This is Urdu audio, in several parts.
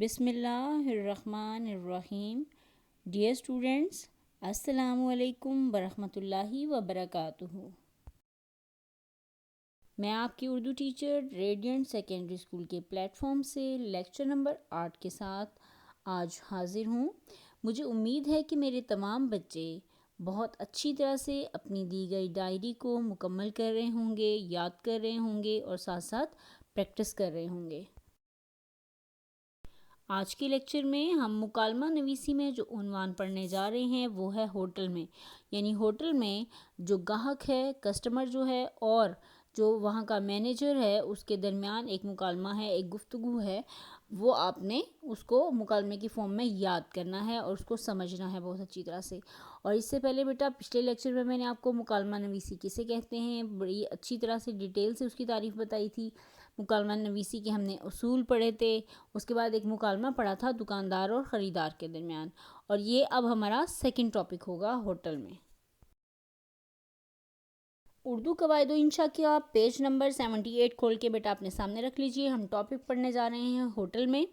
بسم اللہ الرحمن الرحیم. ڈیئر اسٹوڈنٹس، السلام علیکم ورحمۃ اللہ وبرکاتہ. میں آپ کی Urdu teacher radiant secondary school کے پلیٹ فارم سے لیکچر نمبر 8 کے ساتھ آج حاضر ہوں. مجھے امید ہے کہ میرے تمام بچے بہت اچھی طرح سے اپنی دی گئی ڈائری کو مکمل کر رہے ہوں گے، یاد کر رہے ہوں گے اور ساتھ ساتھ پریکٹس کر رہے ہوں گے. آج کے لیکچر میں ہم مکالمہ نویسی میں جو عنوان پڑھنے جا رہے ہیں وہ ہے ہوٹل میں. یعنی ہوٹل میں جو گاہک ہے، کسٹمر جو ہے، اور جو وہاں کا مینیجر ہے، اس کے درمیان ایک مکالمہ ہے، ایک گفتگو ہے. وہ آپ نے اس کو مکالمے کی فارم میں یاد کرنا ہے اور اس کو سمجھنا ہے بہت اچھی طرح سے. اور اس سے پہلے بیٹا پچھلے لیکچر میں نے آپ کو مکالمہ نویسی کسے کہتے ہیں بڑی اچھی طرح سے ڈیٹیل سے اس کی تعریف بتائی تھی. مکالمہ نویسی کے ہم نے اصول پڑھے تھے. اس کے بعد ایک مکالمہ پڑھا تھا دکاندار اور خریدار کے درمیان. اور یہ اب ہمارا سیکنڈ ٹاپک ہوگا ہوٹل میں. اردو قواعد و انشاء کے آپ پیج نمبر 78 کھول کے بیٹا اپنے سامنے رکھ لیجئے. ہم ٹاپک پڑھنے جا رہے ہیں ہوٹل میں.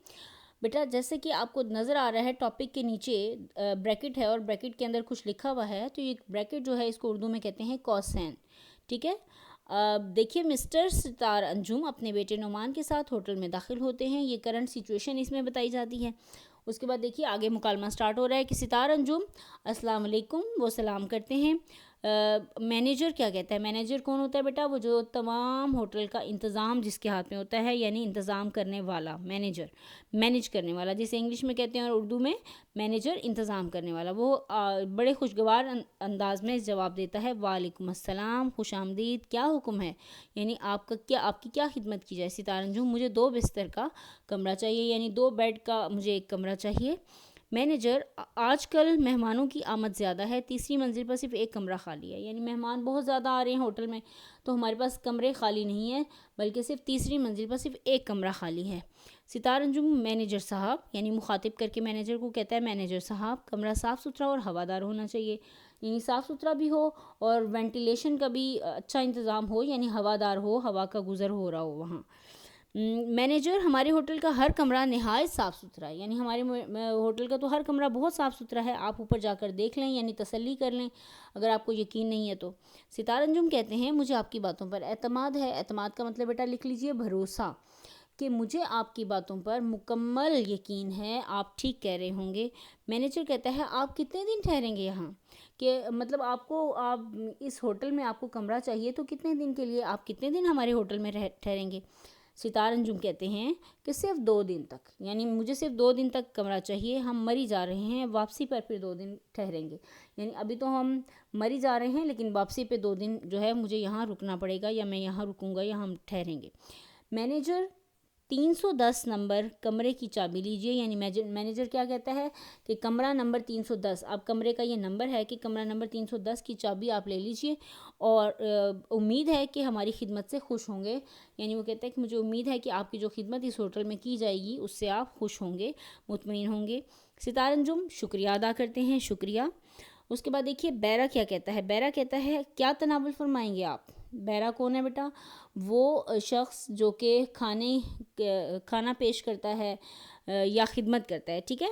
بیٹا جیسے کہ آپ کو نظر آ رہا ہے ٹاپک کے نیچے بریکٹ ہے اور بریکٹ کے اندر کچھ لکھا ہوا ہے. تو یہ بریکٹ جو ہے اس کو اردو میں کہتے ہیں کوسین. ٹھیک ہے. دیکھیے مسٹر ستار انجم اپنے بیٹے نعمان کے ساتھ ہوٹل میں داخل ہوتے ہیں. یہ کرنٹ سچویشن اس میں بتائی جاتی ہے. اس کے بعد دیکھیے آگے مکالمہ سٹارٹ ہو رہا ہے کہ ستار انجم السلام علیکم، وہ سلام کرتے ہیں. مینیجر کیا کہتا ہے؟ مینیجر کون ہوتا ہے بیٹا؟ وہ جو تمام ہوٹل کا انتظام جس کے ہاتھ میں ہوتا ہے، یعنی انتظام کرنے والا. مینیجر مینیج کرنے والا جسے انگلش میں کہتے ہیں اور اردو میں مینیجر انتظام کرنے والا. وہ بڑے خوشگوار انداز میں جواب دیتا ہے وعلیکم السلام، خوش آمدید، کیا حکم ہے؟ یعنی آپ کی کیا خدمت کی جائے؟ ستار انجم مجھے 2 بستر کا کمرہ چاہیے، یعنی 2 بیڈ کا مجھے ایک کمرہ چاہیے. مینیجر آج کل مہمانوں کی آمد زیادہ ہے، تیسری منزل پر صرف ایک کمرہ خالی ہے. یعنی مہمان بہت زیادہ آ رہے ہیں ہوٹل میں تو ہمارے پاس کمرے خالی نہیں ہیں، بلکہ صرف تیسری منزل پر صرف ایک کمرہ خالی ہے. ستار انجم مینیجر صاحب یعنی مخاطب کر کے مینیجر کو کہتا ہے مینیجر صاحب کمرہ صاف ستھرا اور ہوادار ہونا چاہیے. یعنی صاف ستھرا بھی ہو اور وینٹیلیشن کا بھی اچھا انتظام ہو، یعنی ہوادار ہو، ہوا کا گزر ہو رہا ہو وہاں. مینیجر ہمارے ہوٹل کا ہر کمرہ نہایت صاف ستھرا ہے. یعنی ہمارے ہوٹل کا تو ہر کمرہ بہت صاف ستھرا ہے، آپ اوپر جا کر دیکھ لیں، یعنی تسلی کر لیں اگر آپ کو یقین نہیں ہے تو. ستار انجم کہتے ہیں مجھے آپ کی باتوں پر اعتماد ہے. اعتماد کا مطلب بیٹا لکھ لیجئے بھروسہ، کہ مجھے آپ کی باتوں پر مکمل یقین ہے، آپ ٹھیک کہہ رہے ہوں گے. مینیجر کہتا ہے آپ کتنے دن ٹھہریں گے یہاں؟ کہ مطلب آپ اس ہوٹل میں آپ کو کمرہ چاہیے تو کتنے دن کے لیے، آپ کتنے دن ہمارے ہوٹل میں ٹھہریں گے؟ ستار انجم کہتے ہیں کہ صرف 2 دن تک، یعنی مجھے صرف 2 دن تک کمرہ چاہیے. ہم مری جا رہے ہیں، واپسی پر پھر 2 دن ٹھہریں گے. یعنی ابھی تو ہم مری جا رہے ہیں لیکن واپسی پہ 2 دن جو ہے مجھے یہاں رکنا پڑے گا، یا میں یہاں رکوں گا، یا ہم ٹھہریں گے. مینیجر 310 نمبر کمرے کی چابی لیجئے. یعنی مینیجر کیا کہتا ہے کہ کمرہ نمبر 310، اب کمرے کا یہ نمبر ہے کہ کمرہ نمبر 310 کی چابی آپ لے لیجئے اور امید ہے کہ ہماری خدمت سے خوش ہوں گے. یعنی وہ کہتا ہے کہ مجھے امید ہے کہ آپ کی جو خدمت اس ہوٹل میں کی جائے گی اس سے آپ خوش ہوں گے، مطمئن ہوں گے. ستار انجم شکریہ ادا کرتے ہیں، شکریہ. اس کے بعد دیکھیے بیرا کیا کہتا ہے. بیرا کہتا ہے کیا تناول فرمائیں گے آپ؟ بیرا کون ہے بیٹا؟ وہ شخص جو کہ کھانا پیش کرتا ہے یا خدمت کرتا ہے. ٹھیک ہے.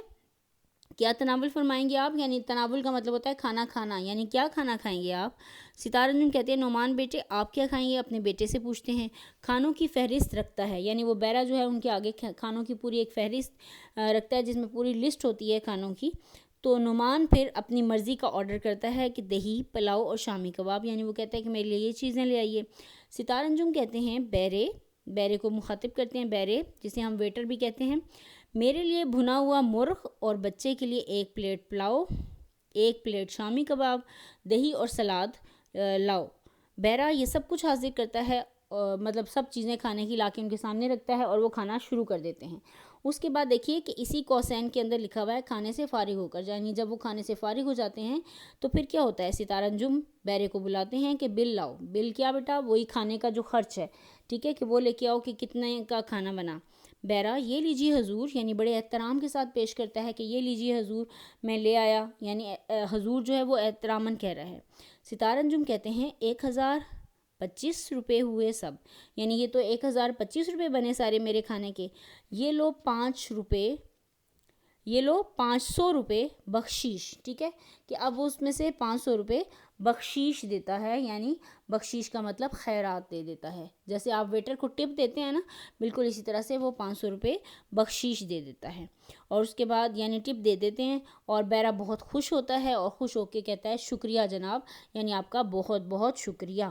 کیا تناول فرمائیں گے آپ؟ یعنی تناول کا مطلب ہوتا ہے کھانا کھانا، یعنی کیا کھانا کھائیں گے آپ؟ ستار انجم کہتے ہیں نعمان بیٹے آپ کیا کھائیں گے؟ اپنے بیٹے سے پوچھتے ہیں. کھانوں کی فہرست رکھتا ہے، یعنی وہ بیرا جو ہے ان کے آگے کھانوں کی پوری ایک فہرست رکھتا ہے جس میں پوری لسٹ ہوتی ہے کھانوں کی. تو نعمان پھر اپنی مرضی کا آرڈر کرتا ہے کہ دہی، پلاؤ اور شامی کباب. یعنی وہ کہتا ہے کہ میرے لیے یہ چیزیں لے آئیے. ستار انجم کہتے ہیں بیرے کو مخاطب کرتے ہیں، بیرے جسے ہم ویٹر بھی کہتے ہیں، میرے لیے بھنا ہوا مرغ اور بچے کے لیے 1 پلیٹ پلاؤ، 1 پلیٹ شامی کباب، دہی اور سلاد لاؤ. بیرا یہ سب کچھ حاضر کرتا ہے، مطلب سب چیزیں کھانے کی لا کے ان کے سامنے رکھتا ہے اور وہ کھانا شروع کر دیتے ہیں. اس کے بعد دیکھیے کہ اسی کوسین کے اندر لکھا ہوا ہے کھانے سے فارغ ہو کر. یعنی جب وہ کھانے سے فارغ ہو جاتے ہیں تو پھر کیا ہوتا ہے؟ ستار انجم بیرے کو بلاتے ہیں کہ بل لاؤ. بل کیا بیٹا؟ وہی کھانے کا جو خرچ ہے، ٹھیک ہے، کہ وہ لے کے آؤ کہ کتنے کا کھانا بنا. بیرا یہ لیجیے حضور، یعنی بڑے احترام کے ساتھ پیش کرتا ہے کہ یہ لیجیے حضور میں لے آیا. یعنی حضور جو ہے وہ احتراماً کہہ رہا ہے. ستار انجم کہتے ہیں 1025 روپے ہوئے سب. یعنی یہ تو 1025 روپے بنے سارے میرے کھانے کے. یہ لو 5 روپے یہ لو 500 روپے بخشیش، ٹھیک ہے، کہ اب اس میں سے 500 روپے بخشیش دیتا ہے، یعنی بخشیش کا مطلب خیرات دے دیتا ہے. جیسے آپ ویٹر کو ٹپ دیتے ہیں نا، بالکل اسی طرح سے وہ 500 روپے بخشیش دے دیتا ہے. اور اس کے بعد یعنی ٹپ دے دیتے ہیں، اور بیرا بہت خوش ہوتا ہے اور خوش ہو کے کہتا ہے شکریہ جناب، یعنی آپ کا بہت بہت شکریہ.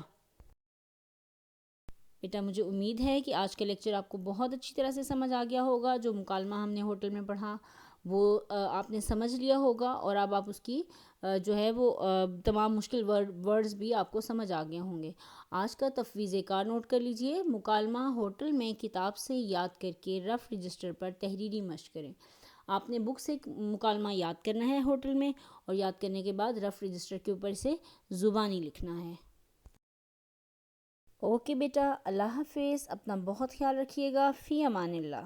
بیٹا مجھے امید ہے کہ آج کا لیکچر آپ کو بہت اچھی طرح سے سمجھ آ گیا ہوگا. جو مکالمہ ہم نے ہوٹل میں پڑھا وہ آپ نے سمجھ لیا ہوگا، اور اب آپ اس کی جو ہے وہ تمام مشکل ورڈز بھی آپ کو سمجھ آ گئے ہوں گے. آج کا تفویض کار نوٹ کر لیجئے. مکالمہ ہوٹل میں کتاب سے یاد کر کے رف رجسٹر پر تحریری مشق کریں. آپ نے بک سے مکالمہ یاد کرنا ہے ہوٹل میں، اور یاد کرنے کے بعد رف رجسٹر کے اوپر سے زبانی لکھنا ہے. اوکے بیٹا، اللہ حافظ. اپنا بہت خیال رکھیے گا. فی امان اللہ.